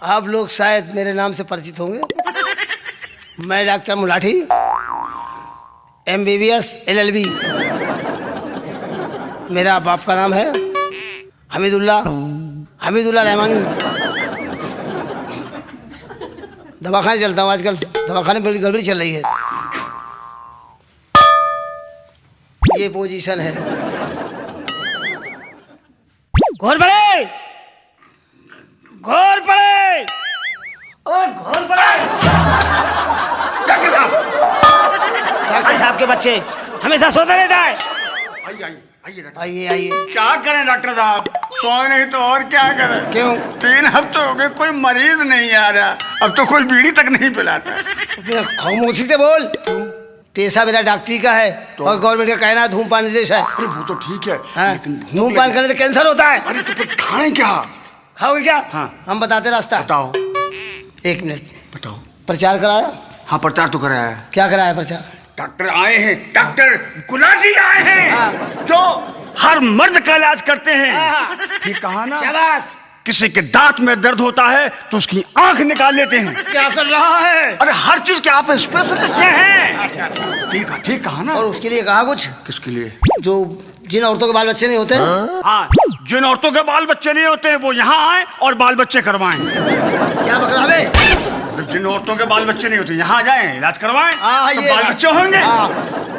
आप लोग शायद मेरे नाम से परिचित होंगे। मैं डॉक्टर मुलाठी, MBBS LLB। मेरा बाप का नाम है हमीदुल्ला रहमानी। दवाखाने चलता हूँ आजकल, दवाखाने में बड़ी गड़बड़ी चल रही है। ये पोजीशन है। घोर पड़े, घोर पड़े, ओए घोर पड़े। डॉक्टर साहब के बच्चे हमेशा सोते रहता है। आइए आइए। क्या करें डॉक्टर साहब, सोए नहीं तो और क्या करें। क्यों? 3 हफ्ते हो गए कोई मरीज नहीं आ रहा, अब तो कोई बीड़ी तक नहीं पिलाता। खामोशी से बोल। पैसा मेरा डॉक्टरी का है तो? और गवर्नमेंट का कहना है धूमपान निर्देश है। अरे वो तो ठीक है, लेकिन धूमपान करने से कैंसर होता है। अरे तो फिर खाएं क्या? खाओगे क्या? हाँ। हम बताते रास्ता। बताओ। 1 मिनट। बताओ। प्रचार कराया? हाँ प्रचार तो कराया है। क्या कराया प्रचार? डॉक्टर आए हैं, डॉक्टर गुलाटी आए हैं। हाँ। जो हर मर्द का इलाज करते हैं। ठीक कहा ना? शाबाश। किसी के दांत में दर्द होता है तो उसकी आंख निकाल लेते हैं। क्या कर रहा है? अरे हर चीज के आप स्पेशलिस्ट हैं। ठीक कहा ना? और उसके लिए कहा कुछ? किसके लिए? जो जिन औरतों के बाल बच्चे नहीं होते। हाँ, जिन औरतों के बाल बच्चे नहीं होते हैं वो यहाँ आए और बाल बच्चे करवाएं। क्या बकरा बे? जिन औरतों के बाल बच्चे नहीं होते यहाँ आ जाएं, इलाज करवाएं। तो ये बाल बच्चे होंगे।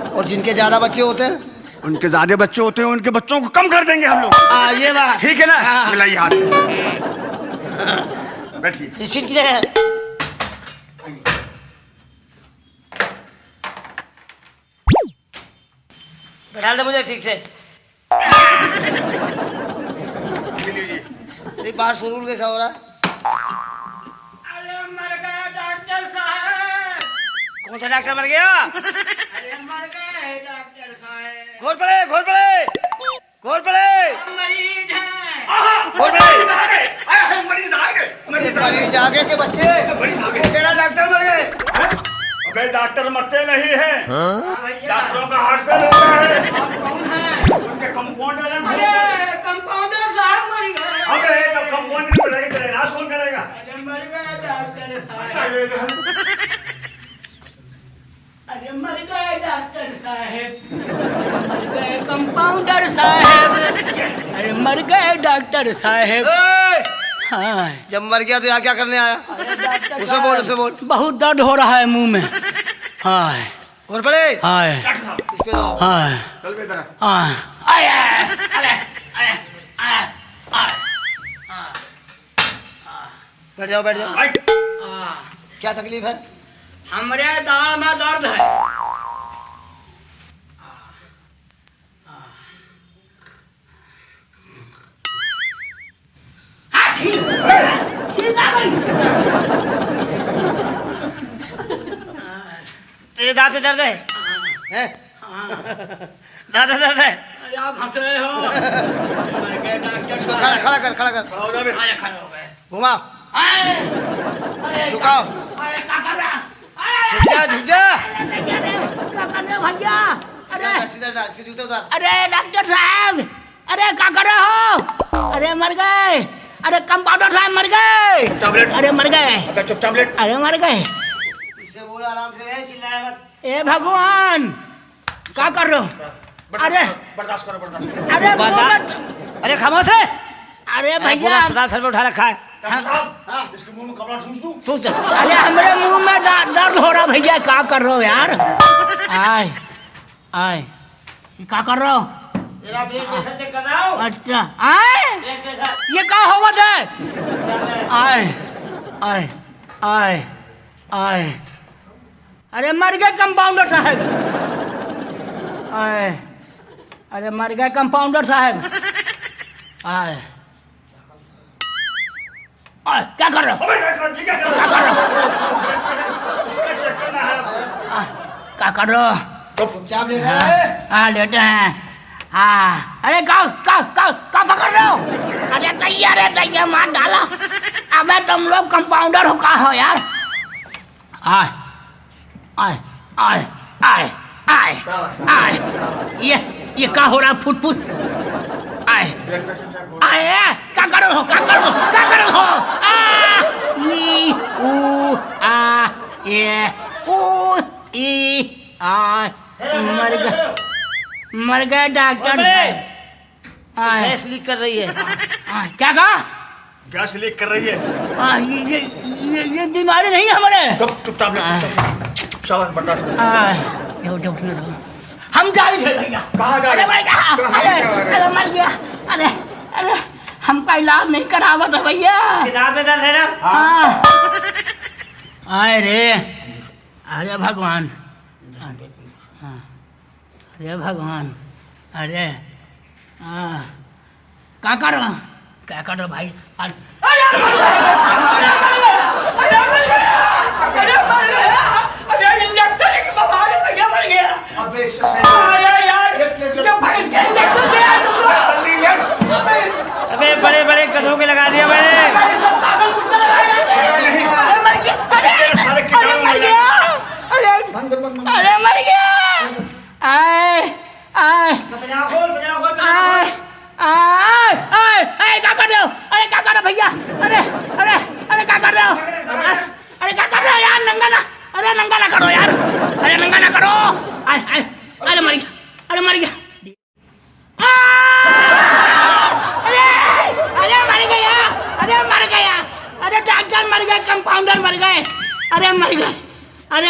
और जिनके ज्यादा बच्चे होते हैं, उनके ज्यादा बच्चे होते हैं, उनके बच्चों को कम कर देंगे हम लोग। ये बात ठीक है ना? मिलाइए हाथ। बैठिए। इस सीट की जगह बैठा दे मुझे ठीक से। बाहर शुरू कैसा हो रहा है? अरे मर गया डॉक्टर साहब। कौन सा डॉक्टर मर गया? अरे मर गए डॉक्टर साहब। घोर पड़े, घोर पड़े, घोर पड़े। मरीज हैं। घोर पड़े। मरीज आ गए। मरीज आ गए के बच्चे। मरीज आ गए। तेरा डॉक्टर मर गए। अबे डॉक्टर मरते नहीं हैं। भैया डॉक्टरों का हॉस्पिटल होता है। आप कौन हैं? उनके कंपाउंडर हैं। अरे कंपाउंडर साहब मर गए। अबे जब कंपाउंडर को लेके तेरा इलाज कौन करेगा? अरे मर गए डॉक्टर अच्छा साहब। ये तो अरे मर गए डॉक्टर साहब। मर गए कंपाउंडर साहब। अरे मर गए डॉक्टर साहब। हाँ। जब मर गया तो यहाँ क्या करने आया? अरे डॉक्टर उसे बोल, उसे बोल। बहुत दर्द हो रहा है मुंह में। हाँ घोर पड़े। हाँ इसके दो। हाँ चल बे इधर। हाँ। अरे अरे अरे बैठ जाओ, बैठ जाओ। आई। क्या तकलीफ है? हमरे दाढ़ में दर्द है। हाँ, ठीक आ गई। तेरे दांत में दर्द है? हैं? दांत में दर्द है? अरे आप हंस रहे हो। मर गए डॉक्टर साहब। खड़ा खड़ा कर, खड़ा कर। खड़ा हो जा बे। अरे खड़े हो गए। घुमा, अरे झुकाओ। अरे क्या कर रहा? झुक जा, झुक जा। क्या कर रहे हो भैया? अरे सीधा डाल, सीधे उतार। अरे डॉक्टर साहब, अरे क्या कर रहे हो? अरे मर गए। अरे कंपाउंडर साहब मर गए। टैबलेट। अरे मर गए। अबे चुप टैबलेट। अरे मर गए। इससे बोल, आराम से रहे, चिल्लाए मत। ए भगवान, क्या कर रहे हो? अरे बर्दाश्त करो, बर्दाश्त करो। अरे बर्दाश्त। अरे खामोश है। अरे पूरा भैया, अस्पताल सर पे उठा रखा है। साहब, इसके मुंह में कपड़ा ठूंस दूं? तू चल। अरे हमारे मुंह में दर्द हो रहा भैया, क्या कर रहे हो यार? आए आए, क्या कर रहे हो? तेरा ब्लड प्रेशर चेक कर रहा हूँ। अच्छा आए, ब्लड प्रेशर। ये क्या होगा थे? आए आए आए आए, अरे मर गए कंपाउंडर साहब। आए, अरे मर गए कंपाउंडर साहब। आए आए, क्या कर रहे हो? अबे डॉक्टर साहब, ये क्या कर रहे क्या कर रहे हो? हो? चेक करना है। क्या कर रहे हो? चुपचाप लेटा है। हाँ लेटे हैं। हाँ, अरे का पकड़ रहे हो? अरे तैयार है, तैयार मार डाला। अबे तुम लोग कंपाउंडर हो, का हो यार? आए आए आए आए आए आए, ये क्या हो रहा है? Foot foot. आए आए क्या करो हो आ ई ऊ आ ए ऊ ई आ मर गए डॉक्टर आए गैस लीक कर रही है। क्या कहा? गैस लीक कर रही है। ये बीमारी नहीं है हमारे। चुपचाप हम जा रहे थे भैया। कहाँ जा रहे? अरे मर गया। अरे हमका इलाज नहीं करावा था भैया। दांत में दर्द है ना? आए रे अरे भगवान, अरे भगवान, अरे क्या कर रहा भाई? अबे बड़े बड़े गधों के लगा दिया मैंने। अरे मर गया। क्या कर रहे हो? अरे क्या कर रहे हो भैया? अरे क्या कर रहे हो? अरे क्या कर रहे हो यार? नंगा ना करो यार। अरे नंगा ना करो। अरे मर गया। अरे मर गया। अरे डॉक्टर मर गए, कंपाउंडर मर गए। अरे मर गए। अरे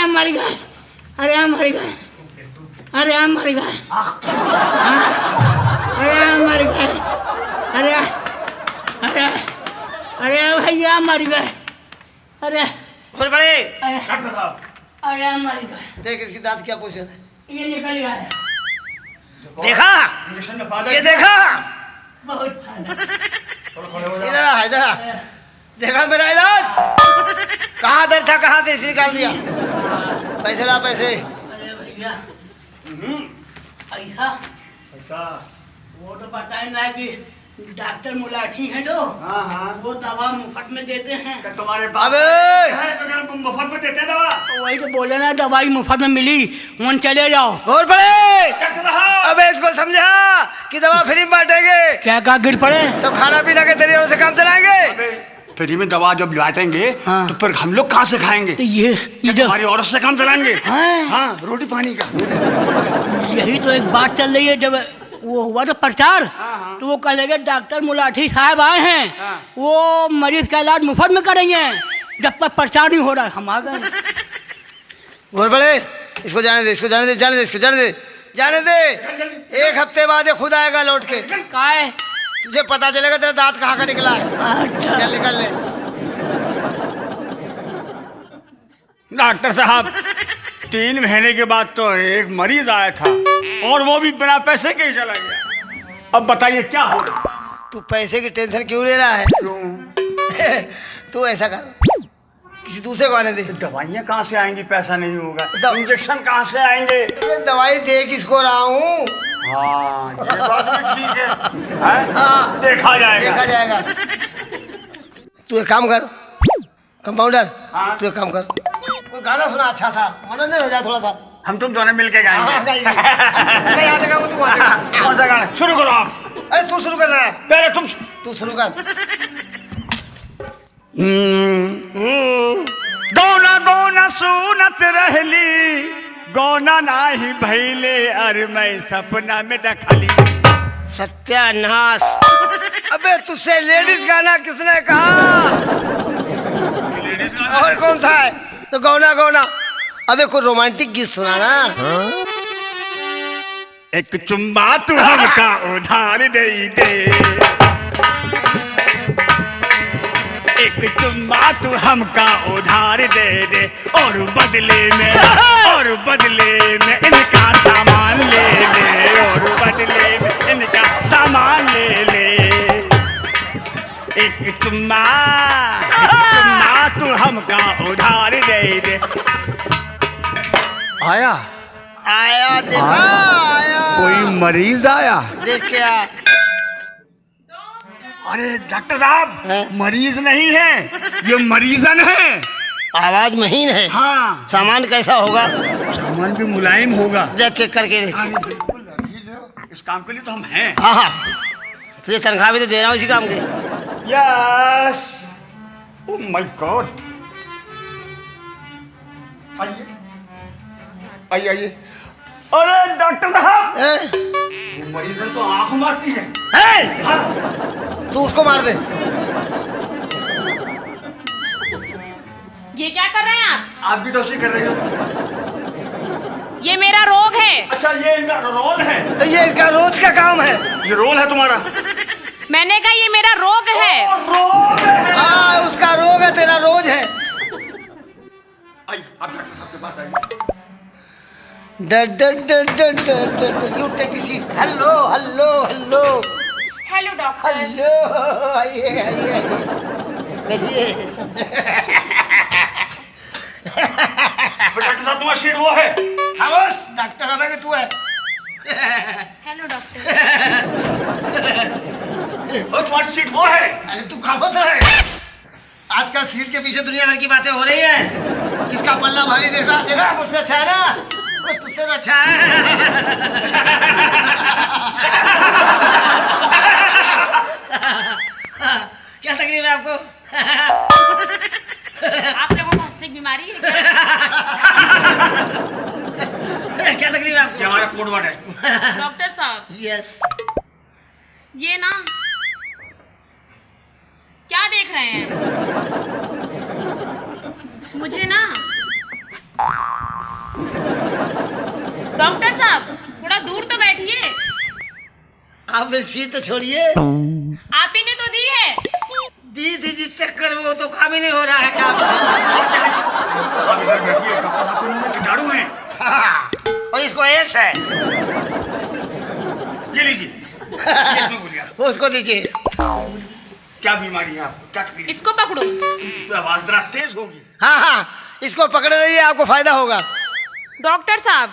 भैया मर गए। अरे बड़े अरे मर गए। देख इसकी दांत क्या पोजीशन है। ये निकल गया है। देखा? ये देखा? बहुत फायदा। इधर आ। देखा मेरा इलाज? कहाँ दर्द था, कहाँ से निकाल दिया। पैसे ला पैसे। अरे भैया ऐसा वो तो पता ही ना कि डॉक्टर मुलाठी है जो वो दवा मुफ्त में देते हैं। तुम्हारे मुफ्त में देते दवा? वही तो बोले ना, दवाई मुफ्त में मिली, वहाँ चले जाओ। घोर पड़े। अबे इसको समझा कि दवा फ्री में बांटेंगे। क्या कहा? गिर पड़े तो खाना पीना के तरीकों से काम चलाएंगे। फ्री में दवा जब बांटेंगे तो फिर हम लोग कहाँ से खाएंगे? तो ये हमारी औरत से काम चलाएंगे। हाँ, रोटी पानी का। यही तो एक बात चल रही है। जब वो हुआ तो प्रचार, तो वो कह लगे डॉक्टर मुलाठी साहब आए हैं, वो मरीज का इलाज मुफ्त में करेंगे। जब तक प्रचार नहीं हो रहा हम आ गए। घोर पड़े इसको जाने दे। एक हफ्ते बाद ये खुद आएगा लौट के। का है? तुझे पता चलेगा तेरा दांत कहाँ का निकला है। अच्छा चल निकल ले। डॉक्टर साहब 3 महीने के बाद तो एक मरीज आया था और वो भी बिना पैसे के ही चला गया। अब बताइए क्या होगा? तू पैसे की टेंशन क्यों ले रहा है? तू ऐसा कर, किसी दूसरे को आने दे। दवाइयाँ कहाँ से आएंगी? पैसा नहीं होगा। इंजेक्शन कहाँ से आएंगे? दवाई दे किसको रहा हूँ। हाँ ये बात भी ठीक है। हाँ देखा जाएगा। तू एक काम कर कंपाउंडर, तू एक काम कर, कोई गाना सुना अच्छा सा, मनोरंजन हो जाए थोड़ा सा। हम तुम दोनों मिलके गाएंगे। मैं यहाँ से गाऊँ, तू वहाँ से गा। कौन सा गाना? शुरू करो आप। अरे तू शुरू करना है। पहले तू शुरू कर। गौना सुनत रहली, गौना नाही भैले, अरे मैं सपना में देखली। सत्यानाश। अबे तुझसे लेडीज गाना किसने कहा? लेडीज गाना? और कौन सा है? तो गौना। अबे कोई रोमांटिक गीत सुनाना। एक चुम्मा तू हमका उधार दे दे, एक चुम्मा तू हमका उधार दे दे, और बदले में इनका सामान ले ले, और बदले में इनका सामान ले ले। एक चुम्मा तू हमका उधार दे दे। आया देखा आया। कोई मरीज आया? देख क्या? अरे डॉक्टर साहब मरीज नहीं है, ये मरीजन है। आवाज महीन है। हाँ। सामान कैसा होगा? सामान भी मुलायम होगा। जा चेक करके देख। बिल्कुल, इस काम के लिए तो हम हैं। हाँ तुझे तनख्वाह भी तो दे रहा हूँ इसी काम की। यस। Oh my God. आइए आइए आइए। अरे डॉक्टर साहब, हैं? ये मरीज तो आंख मारती है। हैं? हाँ। तू उसको मार दे। ये क्या कर रहे हैं आप भी तो उसी कर रही हो। ये मेरा रोग है। अच्छा, ये इनका रोल है। ये इसका रोज का काम है। ये रोल है तुम्हारा। मैंने कहा ये मेरा रोग है। रोल है। हाँ, उसका रोग है, तेरा रोज है। आइए, आप डॉक्टर साहब के पास आइए। You take this seat. Hello hello hello hello doctor. Hello, आइए आइए आइए, बैठिए। डॉक्टर साहब, तुम्हारा शीट वो है। खामोश, डॉक्टर साहब है कि तू है? Hello doctor. और तुम्हारी शीट वो है। अरे तू खामोश रहे। आजकल सीट के पीछे दुनिया भर की बातें हो रही हैं। किसका पल्ला भारी देखा देखा, मुझसे अच्छा है ना? वो तुझसे तो अच्छा है। क्या तकलीफ है आपको? आप लोगों को हंसने की बीमारी है क्या? क्या तकलीफ है ये आपको? हमारा कोड वर्ड है। डॉक्टर साहब, यस। ये ना क्या देख रहे हैं? मुझे ना डॉक्टर साहब थोड़ा दूर तो बैठिए। आप मेरी सीट तो छोड़िए। आप ही ने तो दी है। दी थी जिस चक्कर में, वो तो काम ही नहीं हो रहा है आपसे। आप इधर बैठिए, डॉक्टर साहब के मुंह में कीटाणु हैं। हाँ, और इसको एड्स है। ये लीजिए। ये इसमें बोलिए आप। वो उसको दीजिए। क्या बीमारी है आपको? क्या तकलीफ? इसको पकड़ूं? इसमें आवाज जरा तेज होगी। हाँ हाँ, इसको पकड़े रहिए, आपको फायदा होगा। डॉक्टर साहब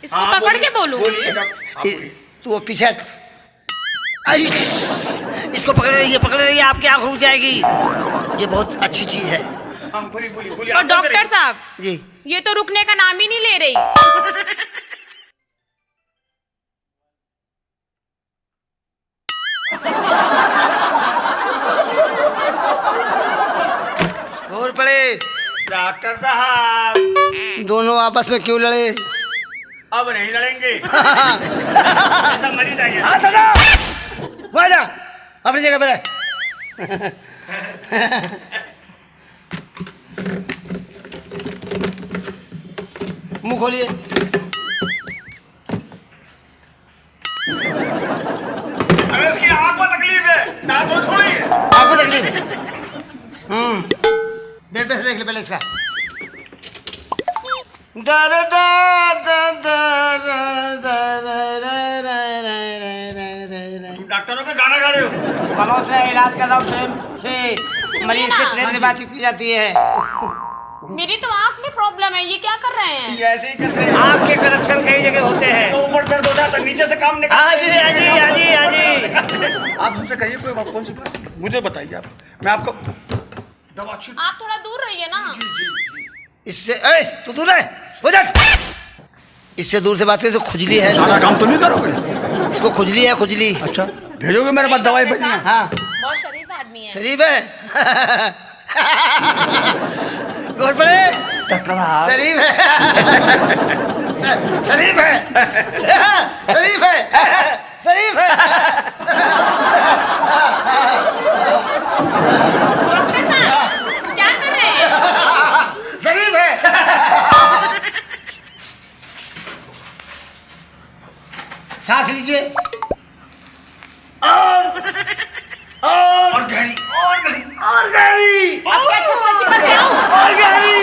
इसको हाँ, पकड़ के बोलूं? बोलिए डॉक्टर, आप बोलिए। तू वो पीछे हट। आई, इसको पकड़े रहिए, आपकी आंख रुक जाएगी। ये बहुत अच्छी चीज है। हाँ, बोलिए बोलिए बोलिए। और आप बंद डॉक्टर करिए। साहब जी। ये तो रुकने का नाम ही नहीं ले रही। घूर पड़े। डॉक्टर साहब, दोनों आपस में क्यों लड़े? अब नहीं लड़ेंगे। ऐसा मरीज आ गया। हाथ हटा, वहाँ जा, अपनी जगह पे रह। मुंह खोलिए। अरे इसकी आंख में तकलीफ है, दांत तो छोड़िए। आपको तकलीफ है? ब्लड प्रेशर देख ले पहले इसका। दा दा दा दा दा दा दा दा दा दा दा। तुम डॉक्टरों पे गाना गा रहे हो। खामोश रहे, इलाज कर रहा हूँ प्रेम से। मरीज से प्रेम से बातचीत की जाती है। मेरी तो आंख में प्रॉब्लम है, ये क्या कर रहे हैं? ये ऐसे ही करते हैं। आपके कनेक्शन कई जगह होते तो हैं। ऊपर दर्द होता है तो नीचे से काम निकल। हाँ जी हाँ जी हाँ जी हाँ जी। आप हमसे कहिए कोई बात, कौन सी बात मुझे बताइए आप। मैं आपको दवा अच्छी। आप थोड़ा दूर रहिए ना। इससे ए, तू दूर है, हो जा। इससे दूर से बात करने से खुजली है। सारा काम तुम ही करोगे। इसको खुजली है, खुजली। अच्छा, भेजोगे मेरे पास दवाई बढ़िया। हाँ, बहुत शरीफ आदमी है। शरीफ है। घोर पड़े। डॉक्टर साहब, शरीफ है। शरीफ है। शरीफ है। शरीफ है। डॉक्टर साहब क्या कर रहे हैं? शरीफ है। सांस लीजिए। और गहरी, और गहरी, और गहरी, आपके अच्छे से चिपक जाऊं? और गहरी।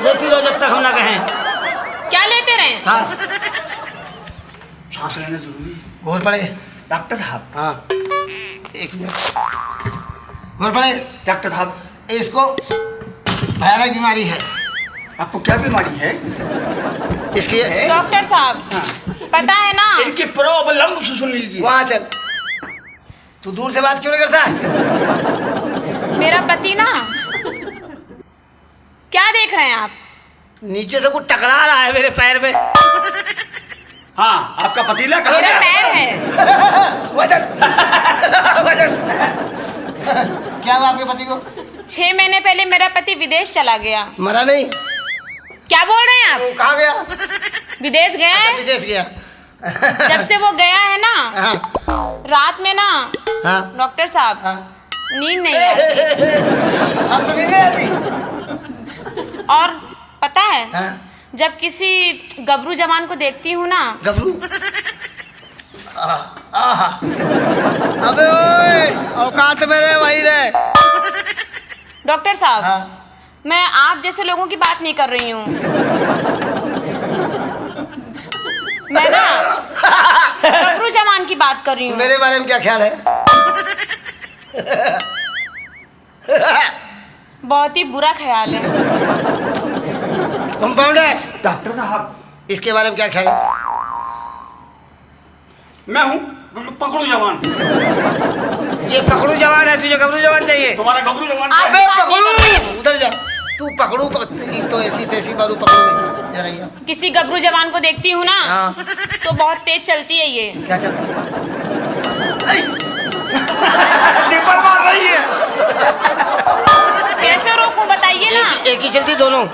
लेती रहो जब तक हम ना कहें। क्या लेते रहे? सांस। सांस लेना जरूरी है। घोर पड़े। डॉक्टर साहब, हाँ, एक मिनट। घोर पड़े। डॉक्टर साहब, इसको भयानक बीमारी है। आपको क्या बीमारी है? इसकी डॉक्टर साहब पता है ना, इनकी प्रॉब्लम सुन लीजिए। वहाँ चल। तू दूर से बात क्यों नहीं करता है? मेरा पति ना, क्या देख रहे हैं आप? नीचे से कुछ टकरा रहा है मेरे पैर में। हाँ, आपका पतीला कहाँ मेरा गया? पैर है। वहाँ चल। क्या हुआ आपके पति को? 6 महीने पहले मेरा पति विदेश चला गया। मरा नहीं? क्या बोल रहे हैं वो आप? कहाँ गया? विदेश गया है। विदेश गया। जब से वो गया है ना, हाँ रात में ना हाँ डॉक्टर साहब हाँ। नींद नहीं आती। आपको नींद नहीं आती? और पता है, हाँ? जब किसी गबरू जवान को देखती हूँ ना, गबरू? आहा। अबे ओए, औकात में रहे वही रहे। डॉक्टर साहब हाँ। मैं आप जैसे लोगों की बात नहीं कर रही हूँ। मैं ना गबरू जवान की बात कर रही हूँ। मेरे बारे में क्या ख्याल है? बहुत ही बुरा ख्याल है। कंपाउंडर, डॉक्टर साहब, इसके बारे में क्या ख्याल है? मैं हूँ पकड़ू जवान। ये पकड़ू जवान है, तुझे गबरू जवान चाहिए? तुम्हारा गबरू जवान आप- अबे पकड़ू, उधर जा। तू पकड़ू तो ऐसी तैसी बारू पकड़ू। जरा ये किसी गबरू जवान को देखती हूँ ना, हाँ। तो बहुत तेज चलती है ये। क्या चलता है? टिप्पण मार रही है। कैसे रोकूं बताइए ना। एक ही चलती दोनों?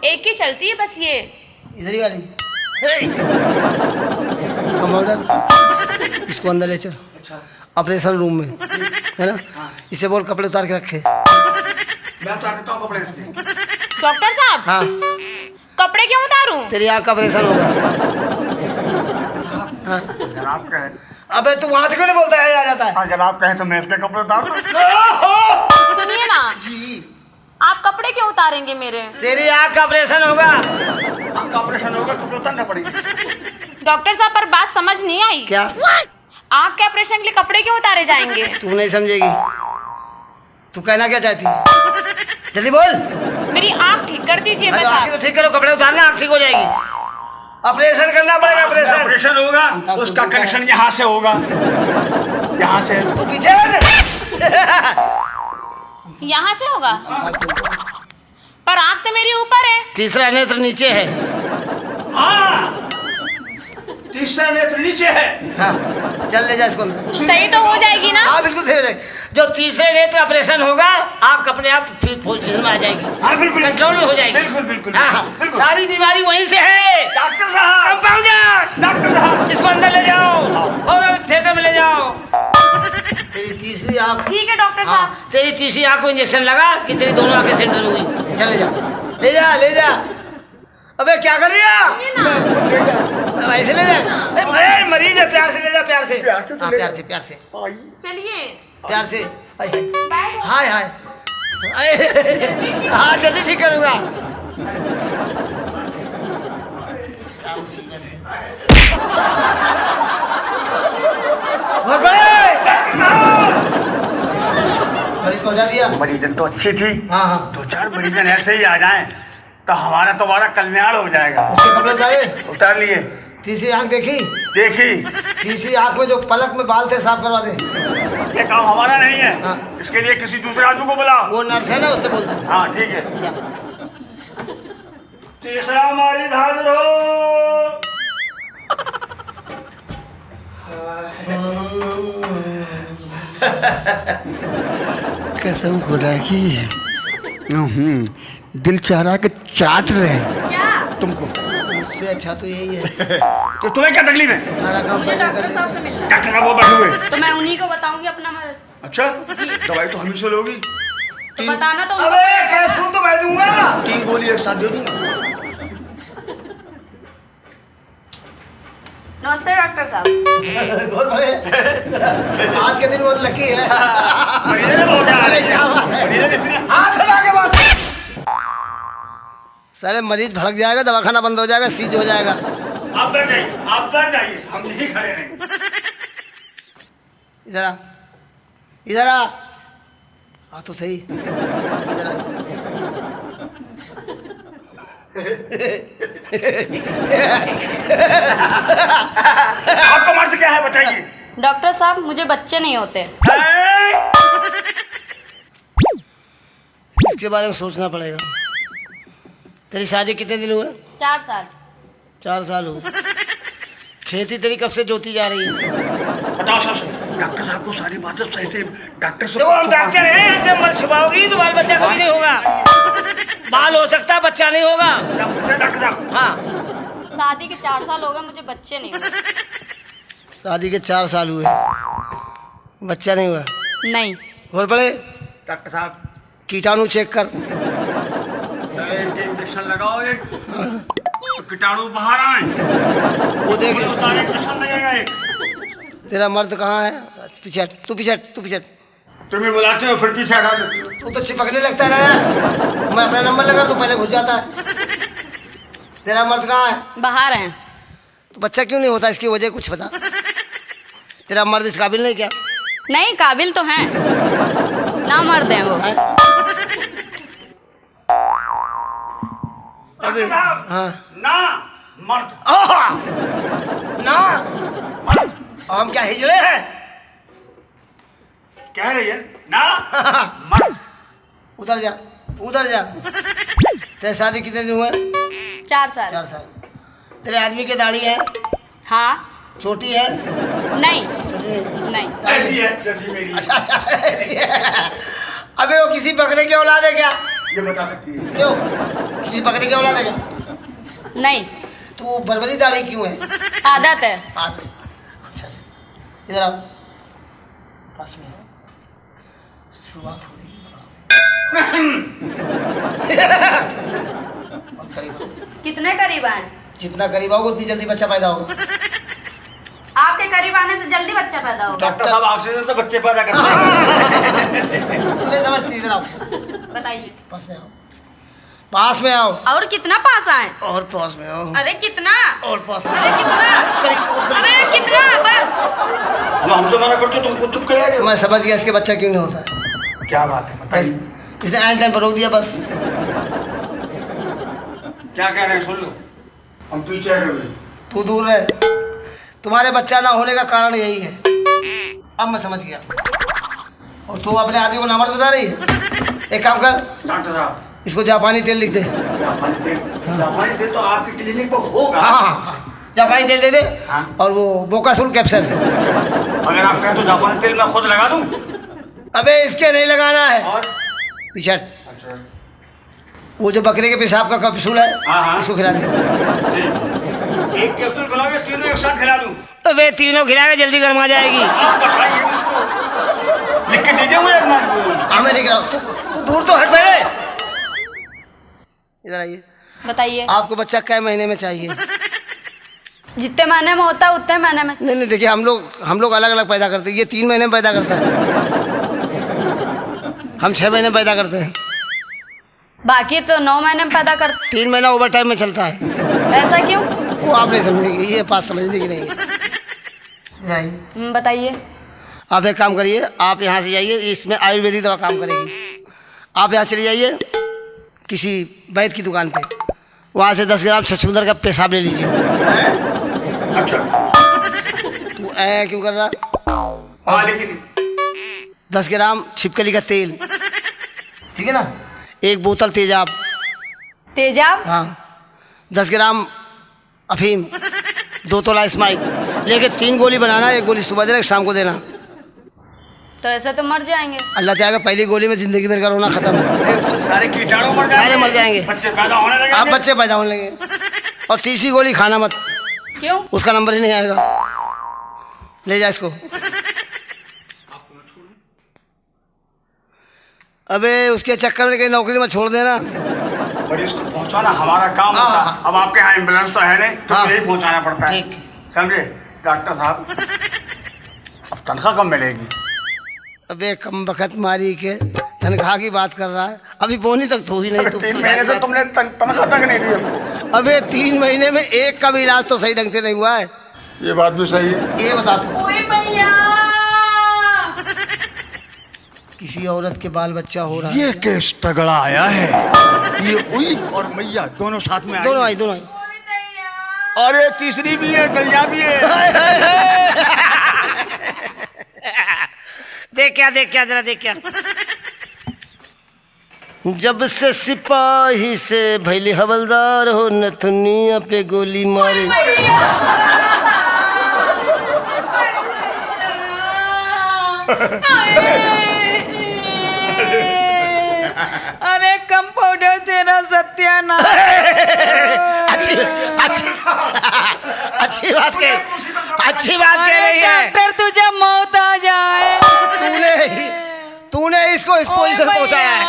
एक ही चलती है बस ये। इधर ही वाली। कमांडर, इसको अंदर ले चल। ऑपरेशन रूम में है ना? इसे बोल कपड़े उतार के रखे। मैं उतार देता हूँ कपड़े इसके। डॉक्टर साहब हाँ, कपड़े क्यों उतारूं? तेरी आँख का ऑपरेशन होगा। हाँ। जनाब कहे, अबे तू वहां से क्यों नहीं बोलता है? आ जाता है। हाँ जनाब कहे तो मैं इसके कपड़े उतार दूँ। सुनिए ना, जी, आप कपड़े क्यों उतारेंगे मेरे? तेरी आँख का ऑपरेशन होगा। आपका ऑपरेशन होगा, कपड़े उतारना पड़ेगा। डॉक्टर साहब पर बात समझ नहीं आई। क्या? आँख के ऑपरेशन के लिए कपड़े क्यों उतारे जाएंगे? तू नहीं समझेगी। तू कहना क्या चाहती है? जल्दी बोल। मेरी आँख ठीक कर दीजिए बस आँखें तो आप। ठीक करो, कपड़े उतारना, आँख ठीक हो जाएगी। ऑपरेशन करना पड़ेगा, ऑपरेशन। ऑपरेशन होगा, उसका कनेक्शन यहाँ से होगा। यहाँ से। तू पीछे हट। यहाँ से होगा, पर आँख तो मेरी ऊपर है। तीसरा नेत्र नीचे है। हाँ, तीसरा नेत्र नीचे है। हाँ, चल ले जा इसको अंदर। सही तो हो जाएगी ना? हाँ बिल्कुल सही हो जाएगी। जब तीसरे नेत्र ऑपरेशन होगा, आप अपने आप पोजीशन में आ जाएगी। हाँ बिल्कुल, कंट्रोल में हो जाएगी। बिल्कुल बिल्कुल हाँ, बिल्कुल। सारी बीमारी वहीं से है। डॉक्टर साहब, कंपाउंडर, डॉक्टर साहब, इसको अंदर ले जाओ और थिएटर में ले जाओ। तेरी तीसरी आँख, ठीक है डॉक्टर हाँ, साहब। तेरी तीसरी आँख को इंजेक्शन लगा कि तेरी दोनों आँखें सेंटर में हुई। चल ले जा, ले जा, ले जा। अबे क्या कर रही है? ऐसे ले जा। अरे मरीज है, प्यार से ले जा, प्यार से। प्यार से तो हाँ, ले प्यार जा। से, प्यार से, चलिए प्यार से। बाय। हाय हाय। हाँ जल्दी ठीक करूँगा। क्या मुसीबत है। बहुत बड़े मरीज पहुँचा दिया। मरीजन तो अच्छी थी। हाँ हाँ, 2-4 मरीजन ऐसे ही आ जाएं तो हमारा तुम्हारा कल्याण हो जाएगा। उसके कपड़े उतारे। उतार लिए। तीसरी आँख देखी? देखी। तीसरी आँख में जो पलक में बाल थे साफ करवा दे। ये काम हमारा नहीं है। हाँ। इसके लिए किसी दूसरे आदमी को बुलाओ। वो नर्स है ना, उससे बोल दे। हाँ ठीक है। जा। तीसरा मरीज हाजिर हो। कसम खुदा की दिल चाह रहा कि चाट रहे क्या? तुमको उससे अच्छा तो यही है। तो तुम्हें क्या तकलीफ है? सारा काम मुझे पहले कर डॉक्टर साहब देते। से मिलना। डॉक्टर साहब वो बैठे हुए। तो मैं उन्हीं को बताऊंगी अपना मर्ज। अच्छा, दवाई तो हमें से लोगी। तो बताना तो अबे कैप्सूल तो मैं दूंगा। 3 गोली एक साथ दे दूंगा। नमस्ते डॉक्टर साहब। बहुत बड़े आज के दिन बहुत लकी है। मरीजन ने बहुत अरे क्या बात है। मरीजन इतने हाथ हटा के बात। सारे मरीज भड़क जाएगा, दवाखाना बंद हो जाएगा, सीज हो जाएगा। आप बैठ जाइए, आप बैठ जाइए, हम नहीं खड़े रहेंगे। इधर आ, इधर आ। हाँ तो सही, इधर आ, आपका मर्ज क्या है बताइए? डॉक्टर साहब मुझे बच्चे नहीं होते। इसके बारे में सोचना पड़ेगा। तेरी शादी कितने दिन हुए? 4 साल। 4 साल हुए। खेती तेरी कब से जोती जा रही है? बताओ सर, डॉक्टर साहब आपको सारी बातें सही से डॉक्टर से देखो हम डॉक्टर हैं, हमसे मर्द छुपाओगी तो बाल बच्चा कभी नहीं होगा। बाल हो सकता है, बच्चा नहीं होगा। डॉक्टर साहब। हाँ, शादी के 4 साल हो गए, मुझे बच्चे नहीं हुए। शादी के 4 साल हुए, बच्चा नहीं हुआ। नहीं। और पड़े डॉक्टर साहब कीटाणु चेक कर। अरे इनके इंजेक्शन लगाओ एक, तो कीटाणु बाहर आए। वो देख इंजेक्शन लगेगा एक। तेरा मर्द कहाँ है? पीछे हट, तू पीछे हट, तू पीछे हट। तुम्हें बुलाते हो फिर पीछे हटा देते हो। तू तो चिपकने लगता है ना यार। मैं अपना नंबर लगा तो पहले घुस जाता है। तेरा मर्द कहाँ है? बाहर हैं। तो बच्चा क्यों नहीं होता, इसकी वजह कुछ बता। तेरा मर्द इस काबिल नहीं क्या? नहीं, काबिल तो हैं, ना मर्द हैं वो। है? अबे हाँ ना मर्द ना, हम क्या हिजड़े हैं? कह रही है ना मर्द। उधर जा, उधर जा। तेरे शादी कितने दिन हुए? 4 साल। 4 साल। तेरे आदमी की दाढ़ी है? हाँ। छोटी है? नहीं। छोटी नहीं। नहीं। ऐसी है जैसी मेरी। ऐसी है। अबे वो किसी बकरे की औलाद है क्या? ये बता सकती है। क्यों? किसी बकरे की औलाद है क्या? नहीं। तो बरबरी दाढ़ी क्यों है? आदत है। आदत। अच्छा अच्छा, इधर आओ, पास में आओ। शुरुआत हो गई। और करीब आओ। कितने करीब आए? जितना करीब आओगे उतनी जल्दी बच्चा पैदा होगा। आपके करीब आने से जल्दी बच्चा पैदा होगा। डॉक्टर साहब ऑक्सीजन से बच्चे पैदा करते हैं। तुम्हें समझती, इधर आओ, बताइए। पास में आओ, पास में आओ। और कितना पास आए? और पास में आओ। अरे कितना? और पास में अरे आओ। कितना? अरे कितना? बस। अब हम तो मना करते तुम खुद चुप कर। मैं समझ गया इसके बच्चा क्यों नहीं होता है। क्या बात है बताइए। इसने एंड टाइम पर रोक दिया बस। क्या कह रहे हैं सुन लो, हम पीछे हटे हुए। तू दूर रहे, तुम्हारे बच्चा ना होने का कारण यही है। अब मैं समझ गया। और तू अपने आदमी को नामर्द बता रही है। एक काम कर, डॉक्टर साहब इसको जापानी तेल लिख दे। जापानी तेल तो आपकी क्लिनिक पर होगा। हाँ हाँ, जापानी तेल दे दे। हाँ। और वो बोकासूल कैप्सूल। अगर आप कहें तो जापानी तेल मैं खुद लगा दूं। अबे इसके नहीं लगाना है। और पीछे हट। वो जो बकरे के पेशाब का कैप्सूल है, हाँ, हाँ। इसको खिला दे। एक कैप्सूल खिलाओगे, तीनों एक साथ खिला दूं। अबे तीनों खिला के जल्दी गर्म आ जाएगी। आप बताइए मुझको, लिख के दीजिए मुझे अपना। हाँ मैं लिख रहा हूँ, तू दूर तो हट पहले। इधर आइए। बताइए। आपको बच्चा कै महीने में चाहिए? जितने महीने में होता है उतने महीने में। नहीं नहीं, देखिए हम लोग अलग अलग पैदा करते हैं। ये 3 महीने में पैदा करता है, हम 6 महीने में पैदा करते हैं। बाकी तो 9 महीने में पैदा कर। 3 महीना ओवर टाइम में चलता है। ऐसा क्यों? वो आप नहीं समझेंगे, ये बात समझने की नहीं है। बताइए। आप एक काम करिए, आप यहाँ से जाइए, इसमें आयुर्वेदिक दवा काम करेगी। आप यहाँ चले जाइए किसी वैद्य की दुकान पे, वहाँ से 10 ग्राम छछूंदर का पेशाब ले लीजिए। अच्छा तू ऐ क्यों कर रहा? हाँ लिखिए। 10 ग्राम छिपकली का तेल, ठीक है ना? 1 बोतल तेजाब। तेजाब? हाँ। 10 ग्राम अफीम, 2 तोला स्माइक लेके 3 गोली बनाना। 1 गोली सुबह देना, 1 शाम को देना। तो ऐसे तो मर जाएंगे। अल्लाह चाहेगा पहली गोली में जिंदगी भर का रोना खत्म। सारे कीटाणु मर जाएंगे। सारे मर जाएंगे। बच्चे पैदा होने लगेंगे। आप बच्चे पैदा होने लगे। और तीसरी गोली खाना मत, क्यों? उसका नंबर ही नहीं आएगा। ले जा इसको। अबे उसके चक्कर में कहीं नौकरी मत छोड़ देना। और इसको पहुंचाना हमारा काम होता है। अब आपके यहाँ एम्बुलेंस तो है नहीं, तो हाँ। यही पहुंचाना पड़ता है। ठीक। समझे डॉक्टर साहब, अब तनख्वाह कम मिलेगी। अबे कम बखत मारी के तनख्वाह की बात कर रहा है। अभी बोनी तक तो ही नहीं। तू 3 महीने से तुमने तनख्वाह तक नहीं दी हमको। अबे 3 महीने में एक का भी इलाज तो सही ढंग से नहीं हुआ है। ये बात भी सही है। ये बता तू, ओए भैया, किसी औरत के बाल बच्चा हो रहा है? ये केस तगड़ा आया है। ये उई और मैया दोनों साथ में दोनों आई, दोनों आई। अरे तीसरी भी है, दैया भी है। देख क्या जरा देख क्या। जब से सिपाही से भैली हवलदार हो, नथुनिया पे गोली मारे। अरे कंपाउंडर तेरा सत्यानाश। अच्छी अच्छी अच्छी बात कह रही है। डॉक्टर तुझे मौत आ जाए। तूने इसको इस पोजीशन पहुंचाया है,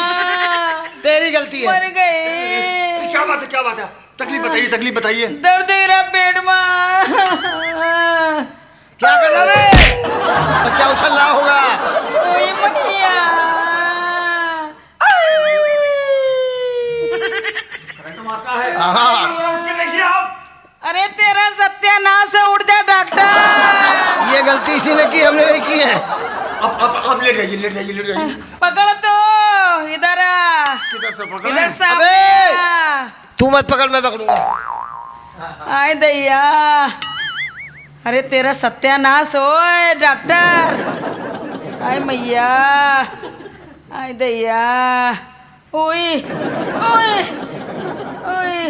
तेरी गलती है। मर गए। क्या बात है? तकलीफ बताइए। दर्द है मेरा पेट में। क्या कर रहा है? बच्चा उछल रहा होगा। ओए मैया। अरे तेरा सत्यानाश है, उठ जा डॉक्टर। ये गलती इसी ने की, हमने नहीं की है। अब लेट जाइए। पकड़ तो इधर आ। किधर से पकड़े? इधर से अबे! तू मत पकड़, मैं पकड़ूंगा। आए दैया। अरे तेरा सत्यानाश हो डॉक्टर। आए मैया। आए दैया। ओए ओए ओए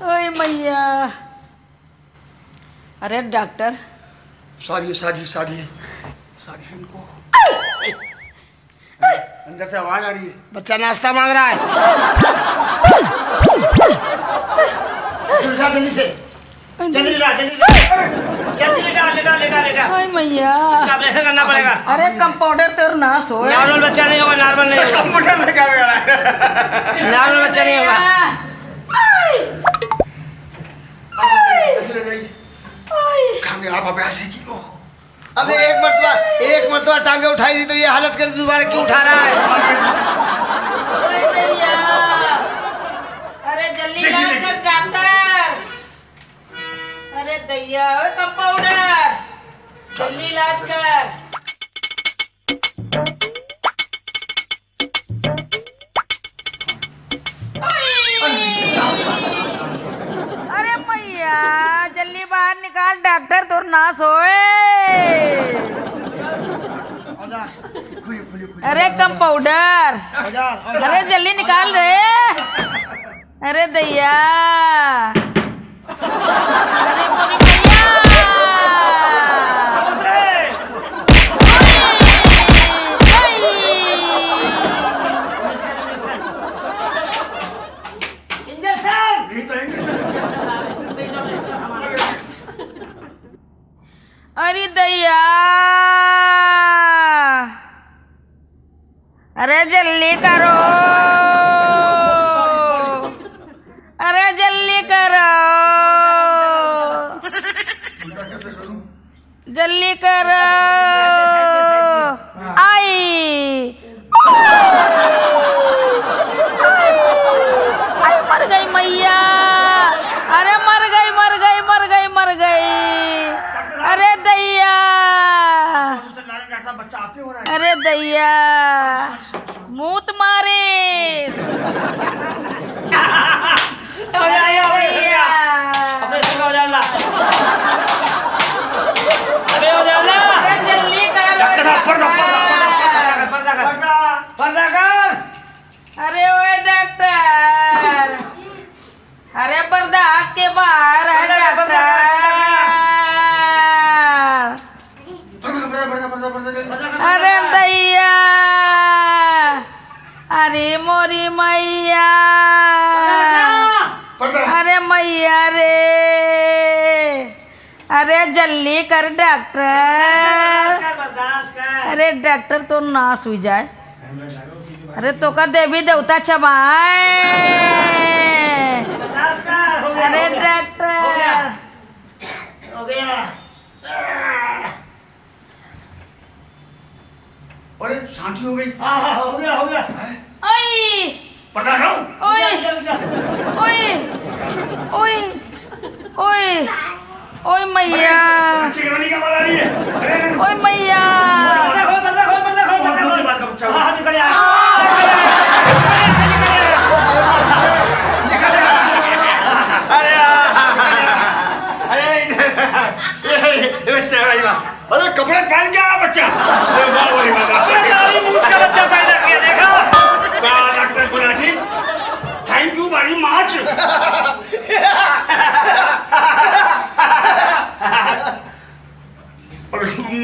ओए मैया। अरे डॉक्टर। सारी इनको अंदर से आवाज आ रही है। बच्चा नाश्ता मांग रहा है। उठा जल्दी से, जल्दी लेटा। ओए मैया। इसका ऑपरेशन करना पड़ेगा। अरे कंपाउंडर तेरा नाश हो। नॉर्मल बच्चा नहीं होगा, नॉर्मल नहीं होगा। कंप्यूटर में क्या बिगड़ा है? नॉर्मल बच्चा नहीं होगा। आप ऐसे की अब एक मरतबा टांगे उठाई थी तो ये हालत कर दी, दोबारा क्यों उठा रहा है? ओए दैया। अरे जल्दी इलाज कर डॉक्टर। अरे दैया। ओए कंपाउंडर, जल्दी इलाज कर। अरे मैया, जल्दी बाहर निकाल डॉक्टर, तो नाश होए। अरे कंपाउंडर, अरे जल्दी निकाल रे। अरे दैया। अरे मोरी मैया। अरे दैया। अरे जल्दी करो। अरे जल्दी करो। जल्दी करो। आई। अरे मर गई मैया। अरे मर गई। अरे दैया। अरे दैया। मूत मारे। जल्दी पर्दा कर। अरे ओए डॉक्टर। अरे बर्दाश्त के बाहर है डॉक्टर। अरे दैया। अरे मोरी मैया। अरे मैया रे। अरे जल्दी कर डॉक्टर। अरे डॉक्टर तो नाश हुई जाए। अरे तो का देवी देवता चबाए। अरे डॉक्टर। हो गया। अरे शांति हो गई। हाँ हो गया। ओए पता था? ओए ओए ओए ओए ओए मैया। चिकनी का बता रही है। अरे ओए मैया। बच्चा निकल जा। अरे कपड़े पहन के आया बच्चा। दाढ़ी मूंछ का बच्चा पैदा किया, देखा? Doctor Gulati, thank you very much.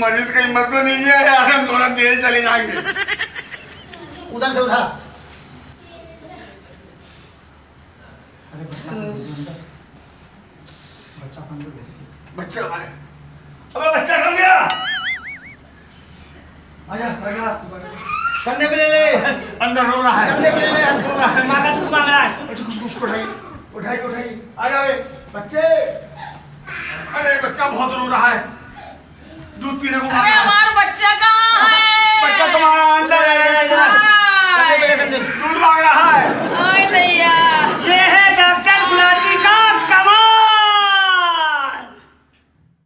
मरीज कहीं मर तो नहीं है यार, हम दोनों तेज चले जाएंगे। उधर से उठा। बच्चा आए। अबे बच्चा कहाँ गया? आजा आजा, कंधे पे ले ले, अंदर रो रहा है। कंधे पे ले ले, रो रहा है, माँ का दूध मांग रहा है। अच्छा कुछ उठाइए उठाइए उठाइए। आ जाओ बच्चे। अरे बच्चा बहुत रो रहा है, दूध पीने को मांग अरे रहा है। हमारा बच्चा का